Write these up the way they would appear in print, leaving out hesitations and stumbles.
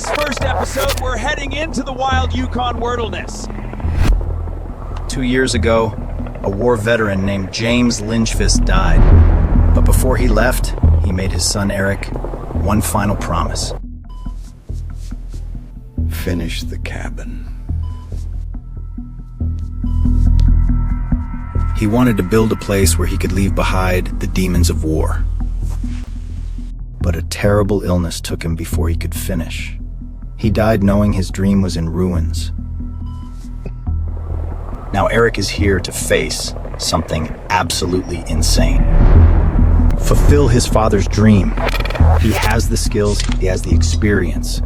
this first episode, we're heading into the wild Yukon wilderness. 2 years ago, a war veteran named James Lynchfist died. But before he left, he made his son Erik one final promise. Finish the cabin. He wanted to build a place where he could leave behind the demons of war. But a terrible illness took him before he could finish. He died knowing his dream was in ruins. Now Erik is here to face something absolutely insane. Fulfill his father's dream. He has the skills, he has the experience.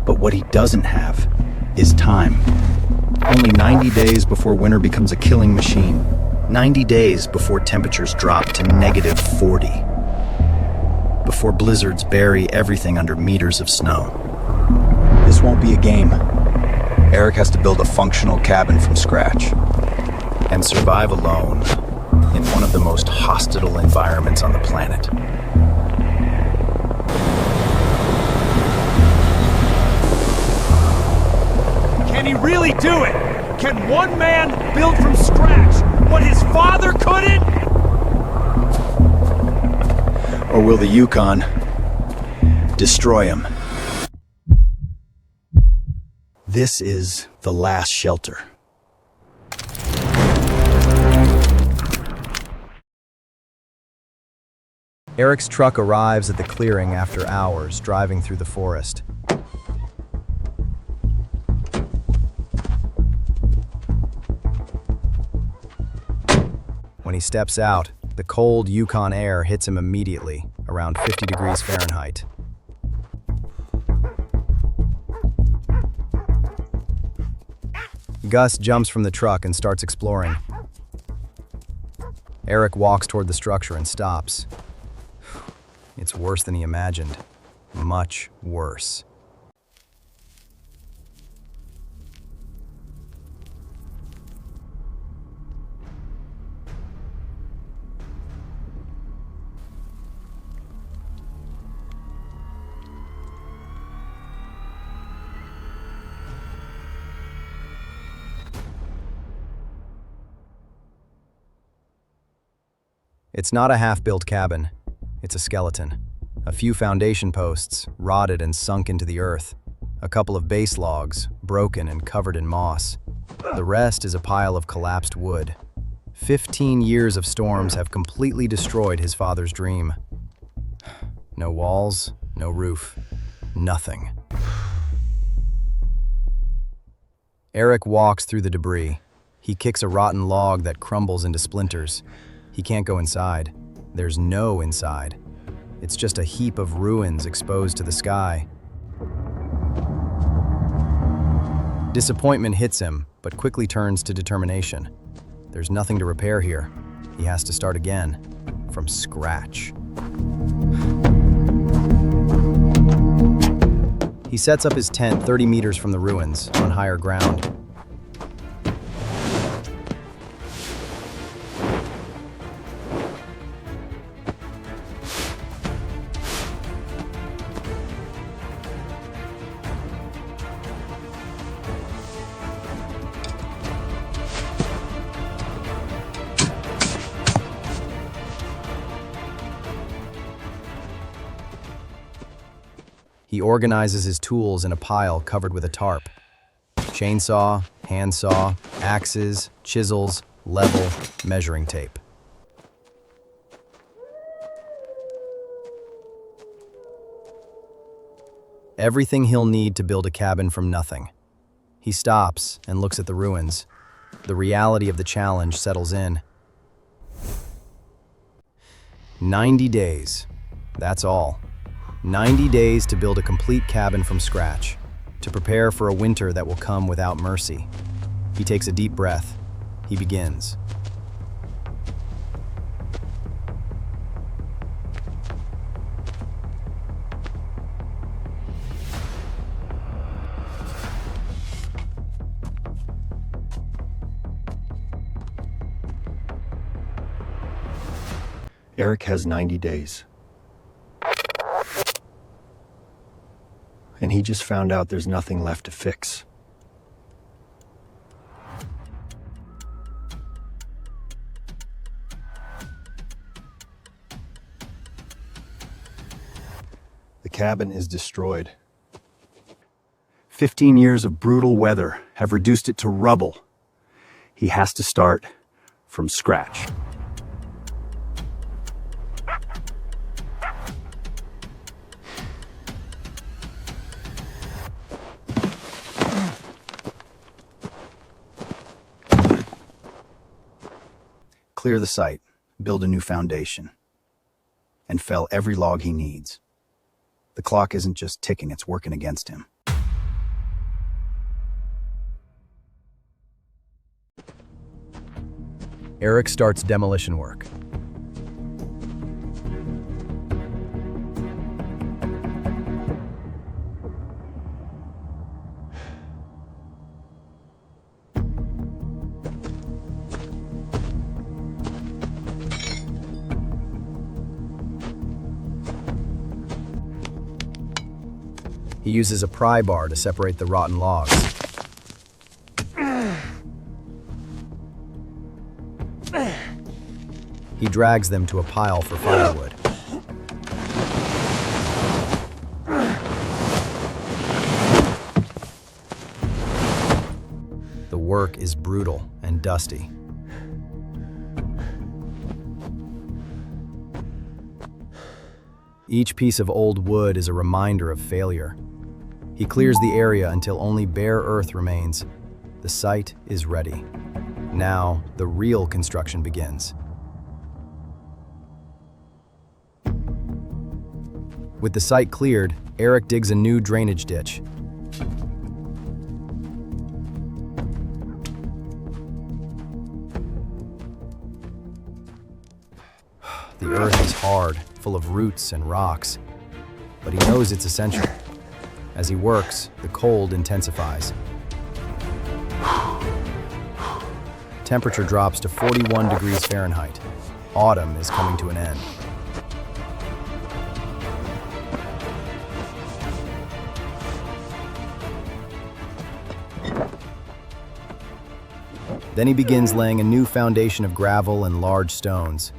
But what he doesn't have is time. Only 90 days before winter becomes a killing machine. 90 days before temperatures drop to -40. Before blizzards bury everything under meters of snow. This won't be a game. Erik has to build a functional cabin from scratch and survive alone in one of the most hostile environments on the planet. Can he really do it? Can one man build from scratch what his father couldn't? Or will the Yukon destroy him? This is the last shelter. Erik's truck arrives at the clearing after hours driving through the forest. When he steps out, the cold Yukon air hits him immediately, around 50 degrees Fahrenheit. Gus jumps from the truck and starts exploring. Erik walks toward the structure and stops. It's worse than he imagined. Much worse. It's not a half-built cabin. It's a skeleton. A few foundation posts, rotted and sunk into the earth. A couple of base logs, broken and covered in moss. The rest is a pile of collapsed wood. 15 years of storms have completely destroyed his father's dream. No walls, no roof, nothing. Erik walks through the debris. He kicks a rotten log that crumbles into splinters. He can't go inside. There's no inside. It's just a heap of ruins exposed to the sky. Disappointment hits him, but quickly turns to determination. There's nothing to repair here. He has to start again, from scratch. He sets up his tent 30 meters from the ruins, on higher ground. He organizes his tools in a pile covered with a tarp. Chainsaw, handsaw, axes, chisels, level, measuring tape. Everything he'll need to build a cabin from nothing. He stops and looks at the ruins. The reality of the challenge settles in. 90 days. That's all. 90 days to build a complete cabin from scratch, to prepare for a winter that will come without mercy. He takes a deep breath. He begins. Erik has 90 days. and he just found out there's nothing left to fix. The cabin is destroyed. 15 years of brutal weather have reduced it to rubble. He has to start from scratch. Clear the site, build a new foundation, and fell every log he needs. The clock isn't just ticking, it's working against him. Erik starts demolition work. He uses a pry bar to separate the rotten logs. He drags them to a pile for firewood. The work is brutal and dusty. Each piece of old wood is a reminder of failure. He clears the area until only bare earth remains. The site is ready. Now, the real construction begins. With the site cleared, Erik digs a new drainage ditch. The earth is hard, full of roots and rocks, but he knows it's essential. As he works, the cold intensifies. Temperature drops to 41 degrees Fahrenheit. Autumn is coming to an end. Then he begins laying a new foundation of gravel and large stones.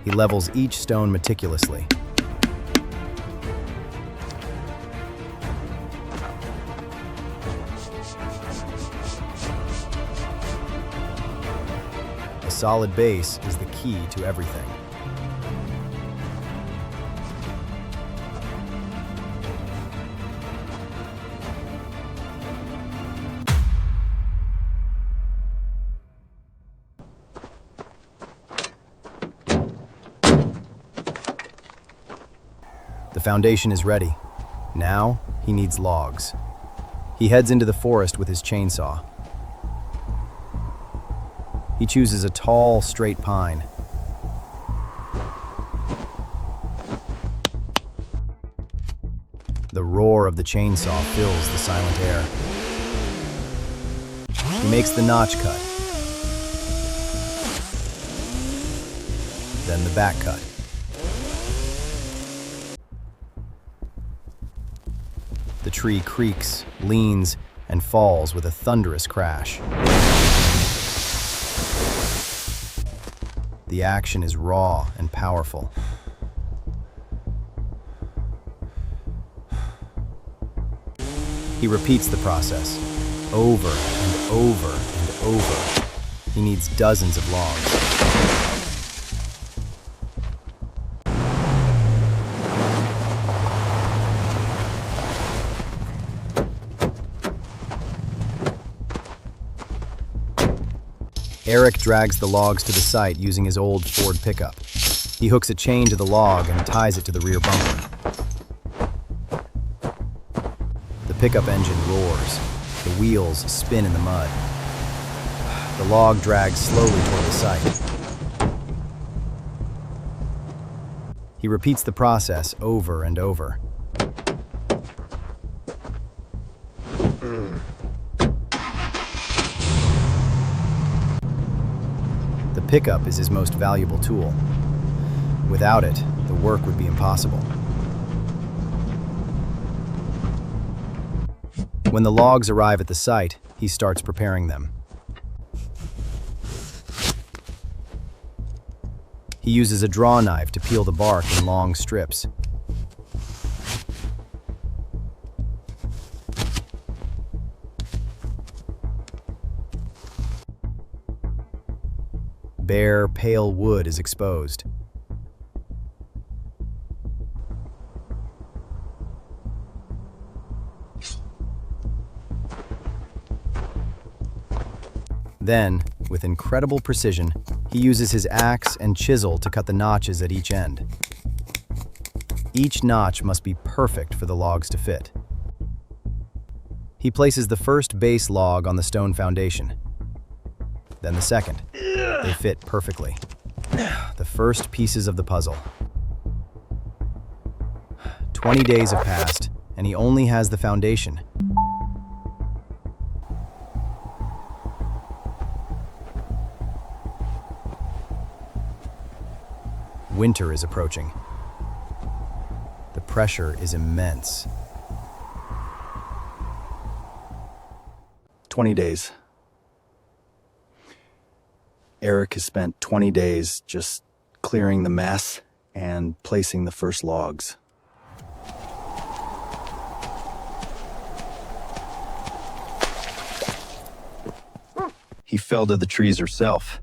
He levels each stone meticulously. A solid base is the key to everything. The foundation is ready. Now, he needs logs. He heads into the forest with his chainsaw. He chooses a tall, straight pine. The roar of the chainsaw fills the silent air. He makes the notch cut. Then the back cut. The tree creaks, leans, and falls with a thunderous crash. The action is raw and powerful. He repeats the process over and over and over. He needs dozens of logs. Erik drags the logs to the site using his old Ford pickup. He hooks a chain to the log and ties it to the rear bumper. The pickup engine roars. The wheels spin in the mud. The log drags slowly toward the site. He repeats the process over and over. The pickup is his most valuable tool. Without it, the work would be impossible. When the logs arrive at the site, he starts preparing them. He uses a draw knife to peel the bark in long strips. Bare, pale wood is exposed. Then, with incredible precision, he uses his axe and chisel to cut the notches at each end. Each notch must be perfect for the logs to fit. He places the first base log on the stone foundation, then the second. They fit perfectly. The first pieces of the puzzle. 20 days have passed, and he only has the foundation. Winter is approaching. The pressure is immense. 20 days. Erik has spent 20 days just clearing the mess and placing the first logs. He felled the trees herself.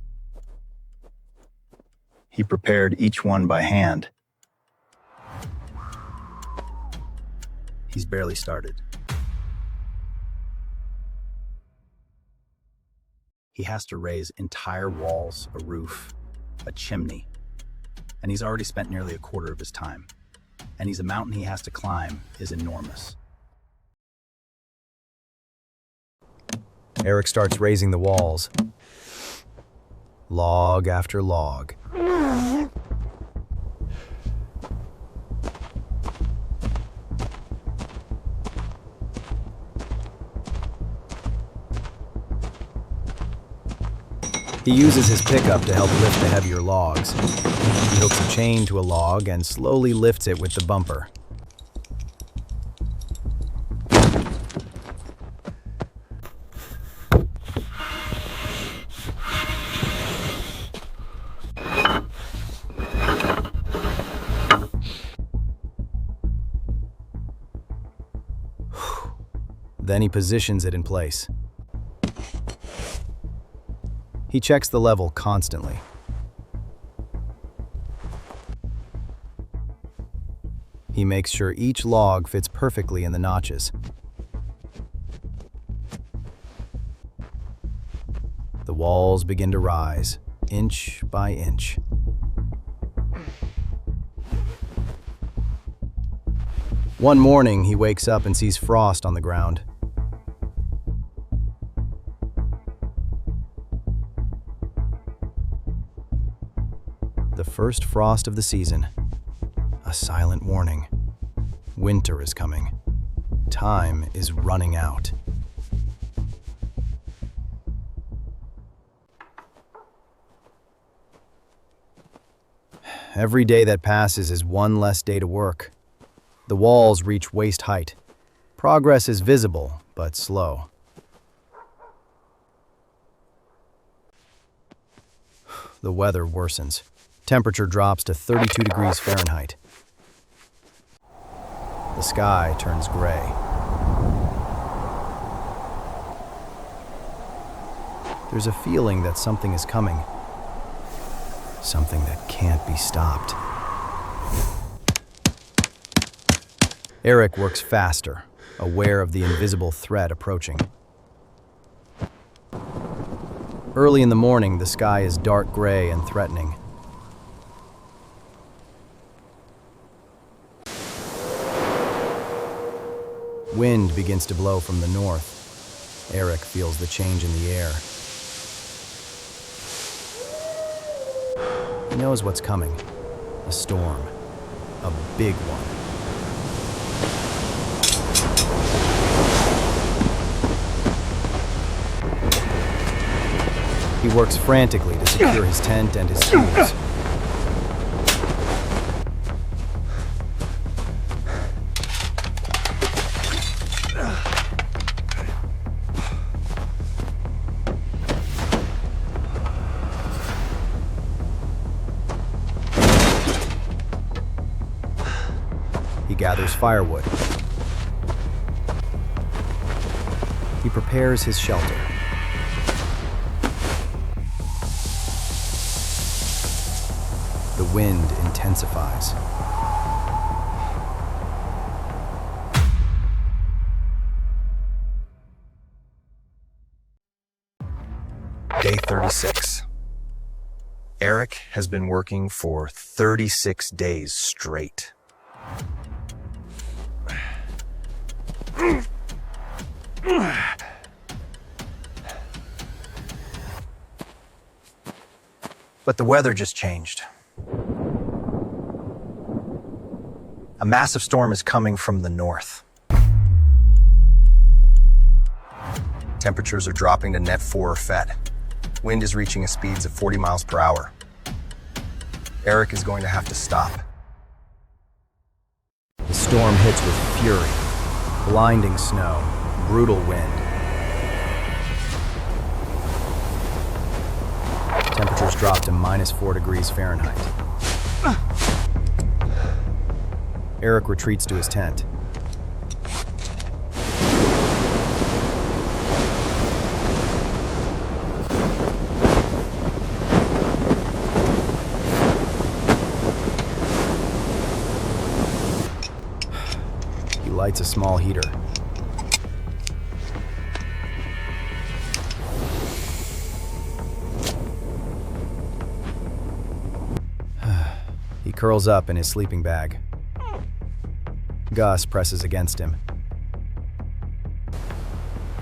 He prepared each one by hand. He's barely started. He has to raise entire walls, a roof, a chimney, and he's already spent nearly a quarter of his time. And the mountain he has to climb is enormous. Erik starts raising the walls. Log after log. He uses his pickup to help lift the heavier logs. He hooks a chain to a log and slowly lifts it with the bumper. Then he positions it in place. He checks the level constantly. He makes sure each log fits perfectly in the notches. The walls begin to rise, inch by inch. One morning, he wakes up and sees frost on the ground. The first frost of the season. A silent warning. Winter is coming. Time is running out. Every day that passes is one less day to work. The walls reach waist height. Progress is visible, but slow. The weather worsens. Temperature drops to 32 degrees Fahrenheit. The sky turns gray. There's a feeling that something is coming. Something that can't be stopped. Erik works faster, aware of the invisible threat approaching. Early in the morning, the sky is dark gray and threatening. Wind begins to blow from the north. Erik feels the change in the air. He knows what's coming. A storm. A big one. He works frantically to secure his tent and his tools. He gathers firewood. He prepares his shelter. The wind intensifies. Day 36. Erik has been working for 36 days straight. But the weather just changed. A massive storm is coming from the north. Temperatures are dropping to net 4 or fet. Wind is reaching a speeds of 40 miles per hour. Erik is going to have to stop. The storm hits with fury. Blinding snow, brutal wind. Temperatures drop to -4 degrees Fahrenheit. Erik retreats to his tent. He lights a small heater. He curls up in his sleeping bag. Gus presses against him.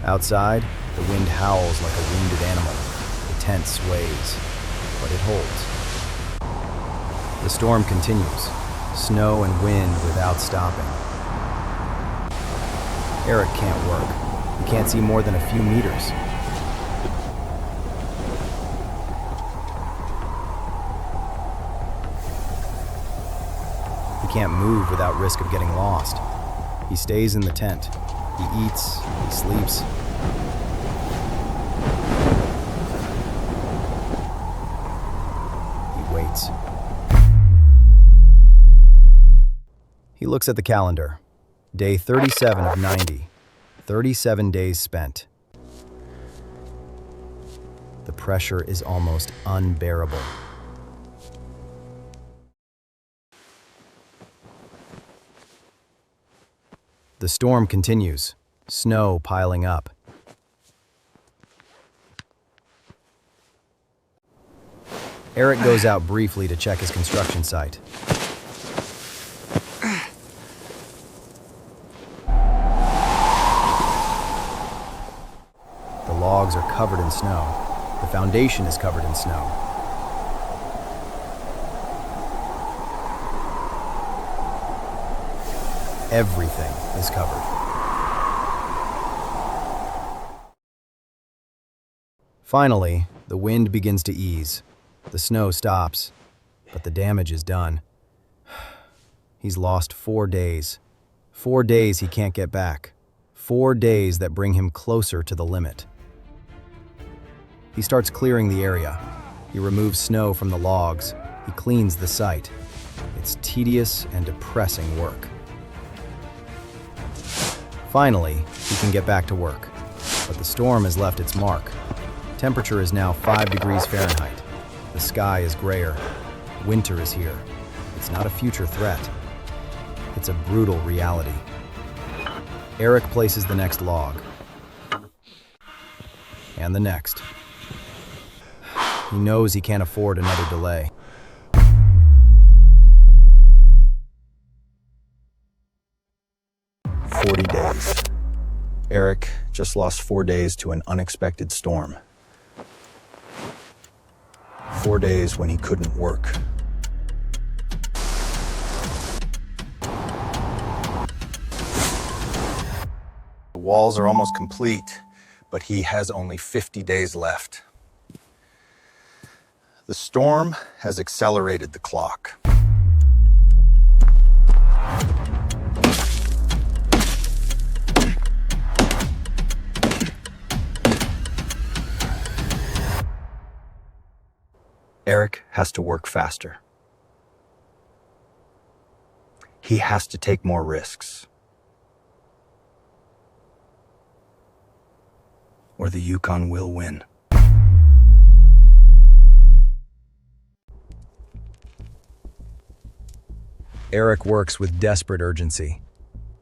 Outside, the wind howls like a wounded animal. The tent sways, but it holds. The storm continues, snow and wind without stopping. Erik can't work. He can't see more than a few meters. He can't move without risk of getting lost. He stays in the tent. He eats, he sleeps. He waits. He looks at the calendar. Day 37 of 90. 37 days spent. The pressure is almost unbearable. The storm continues, snow piling up. Erik goes out briefly to check his construction site. The logs are covered in snow. The foundation is covered in snow. Everything is covered. Finally, the wind begins to ease. The snow stops, but the damage is done. He's lost 4 days. 4 days he can't get back. 4 days that bring him closer to the limit. He starts clearing the area. He removes snow from the logs. He cleans the site. It's tedious and depressing work. Finally, he can get back to work, but the storm has left its mark. Temperature is now 5 degrees Fahrenheit. The sky is grayer. Winter is here. It's not a future threat. It's a brutal reality. Erik places the next log. And the next. He knows he can't afford another delay. Days. Erik just lost 4 days to an unexpected storm. 4 days when he couldn't work. The walls are almost complete, but he has only 50 days left. The storm has accelerated the clock. Erik has to work faster. He has to take more risks, or the Yukon will win. Erik works with desperate urgency.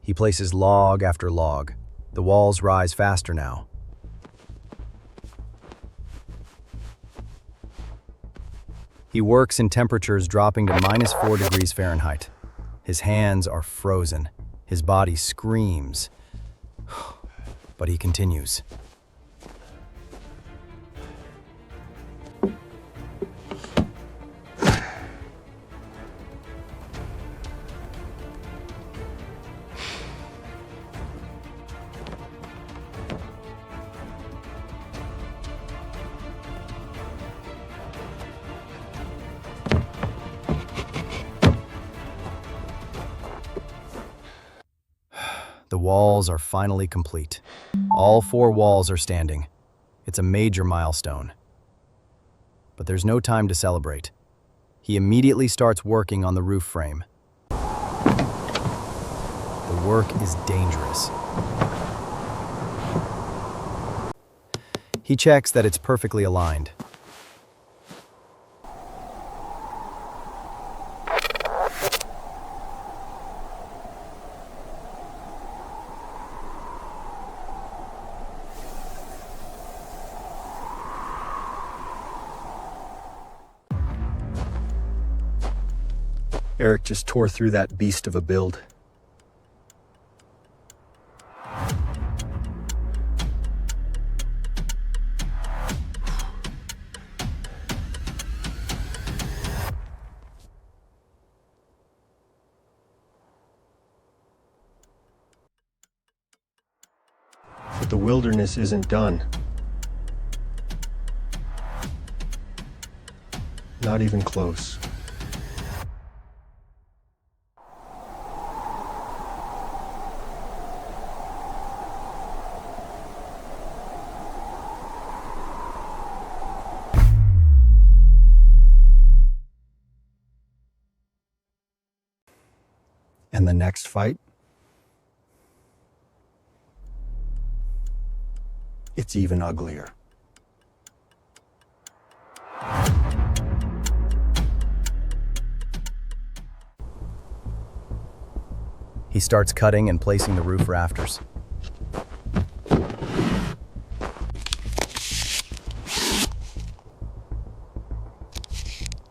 He places log after log. The walls rise faster now. He works in temperatures dropping to -4 degrees Fahrenheit. His hands are frozen. His body screams. But he continues. The walls are finally complete. All 4 walls are standing. It's a major milestone. But there's no time to celebrate. He immediately starts working on the roof frame. The work is dangerous. He checks that it's perfectly aligned. Erik just tore through that beast of a build. But the wilderness isn't done. Not even close. And the next fight? It's even uglier. He starts cutting and placing the roof rafters.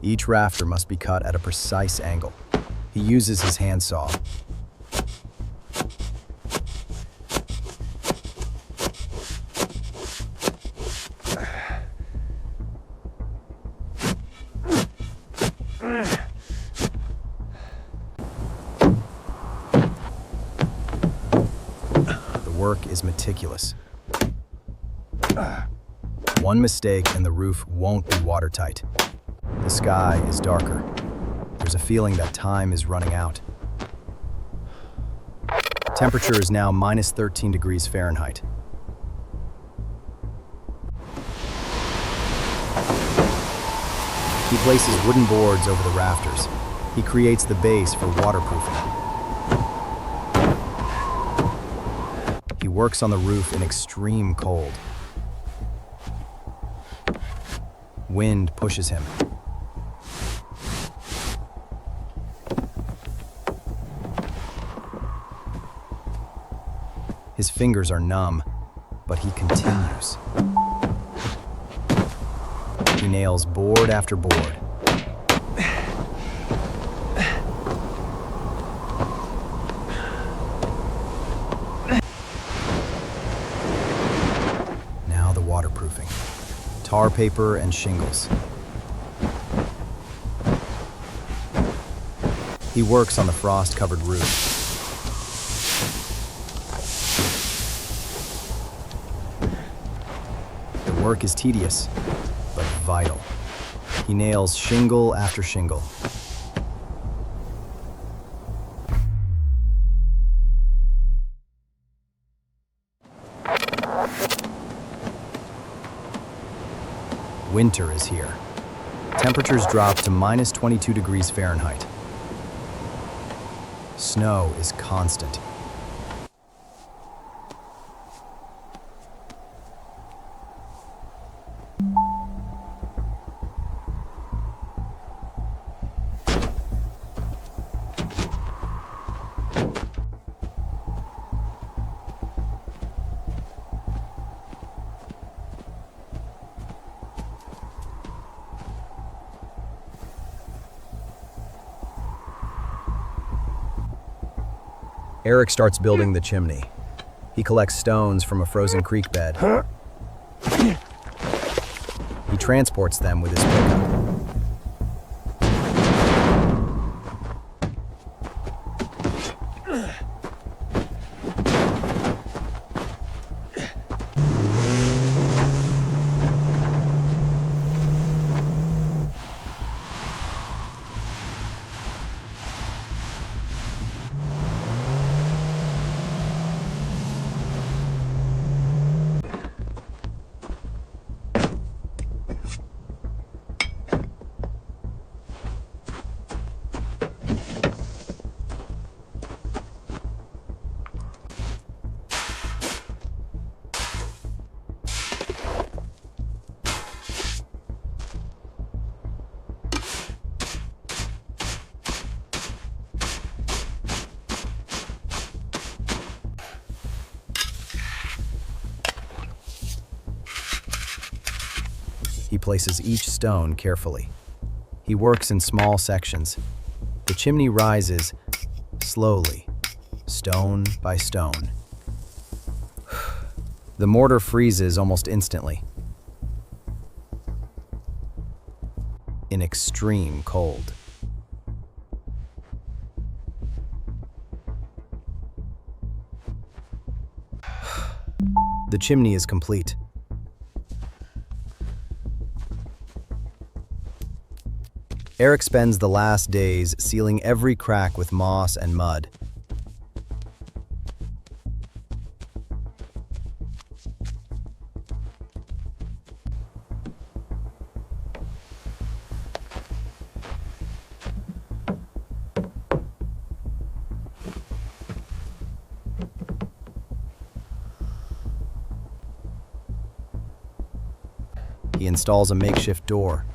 Each rafter must be cut at a precise angle. He uses his handsaw. The work is meticulous. One mistake and the roof won't be watertight. The sky is darker. There's a feeling that time is running out. Temperature is now -13 degrees Fahrenheit. He places wooden boards over the rafters. He creates the base for waterproofing. He works on the roof in extreme cold. Wind pushes him. His fingers are numb, but he continues. He nails board after board. Now the waterproofing. Tar paper and shingles. He works on the frost-covered roof. The work is tedious, but vital. He nails shingle after shingle. Winter is here. Temperatures drop to -22 degrees Fahrenheit. Snow is constant. Erik starts building the chimney. He collects stones from a frozen creek bed. He transports them with his pickup. He places each stone carefully. He works in small sections. The chimney rises slowly, stone by stone. The mortar freezes almost instantly. In extreme cold. The chimney is complete. Erik spends the last days sealing every crack with moss and mud. He installs a makeshift door.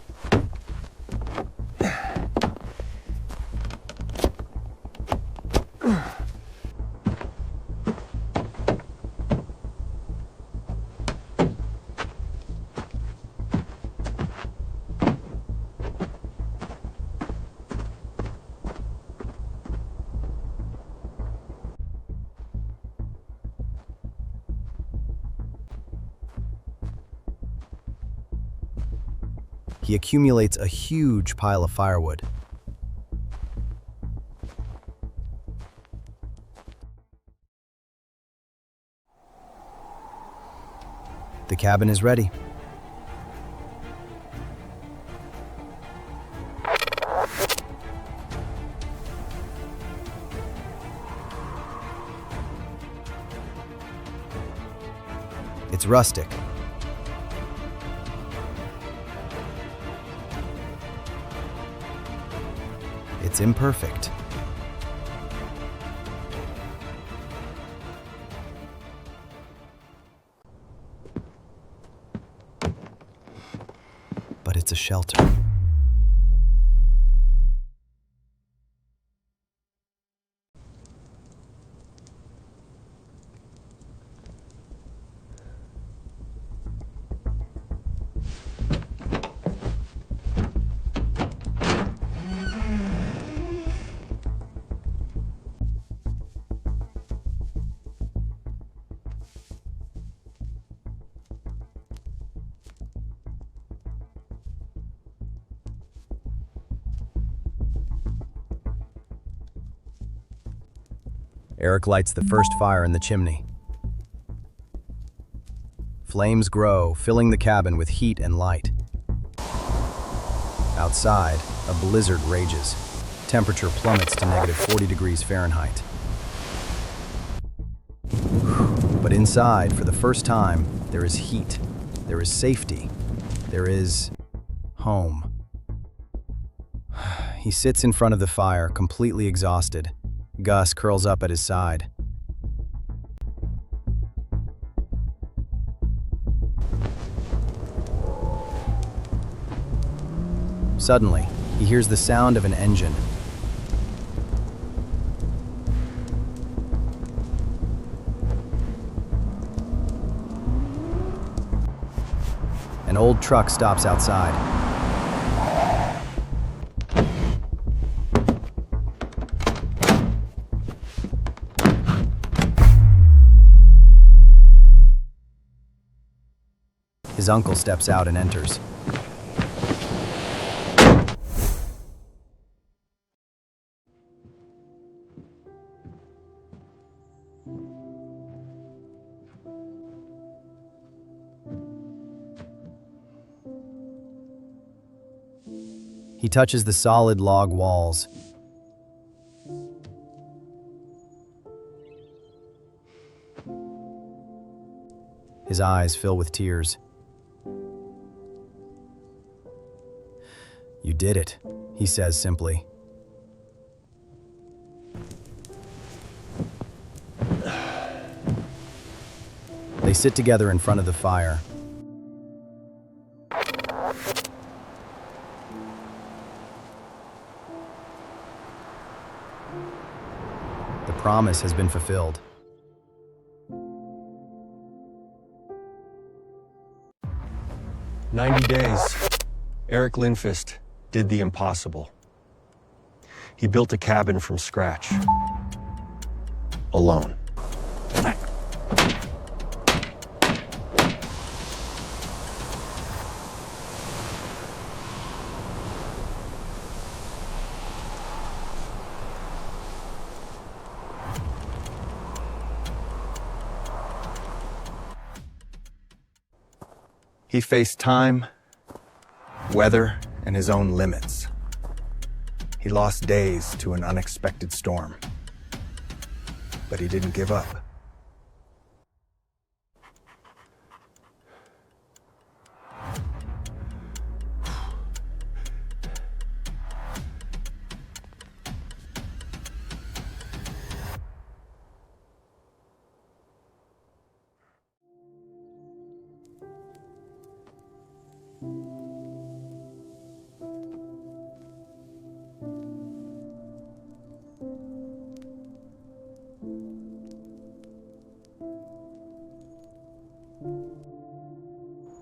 He accumulates a huge pile of firewood. The cabin is ready. It's rustic. It's imperfect. But it's a shelter. Erik lights the first fire in the chimney. Flames grow, filling the cabin with heat and light. Outside, a blizzard rages. Temperature plummets to -40 degrees Fahrenheit. But inside, for the first time, there is heat. There is safety. There is home. He sits in front of the fire, completely exhausted. Gus curls up at his side. Suddenly, he hears the sound of an engine. An old truck stops outside. His uncle steps out and enters. He touches the solid log walls. His eyes fill with tears. "You did it," he says simply. They sit together in front of the fire. The promise has been fulfilled. "90 days. Erik Lindfist did the impossible. He built a cabin from scratch. Alone. He faced time, weather, and his own limits. He lost days to an unexpected storm. But he didn't give up.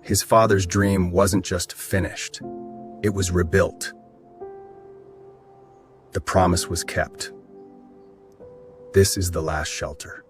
His father's dream wasn't just finished, it was rebuilt. The promise was kept. This is the last shelter.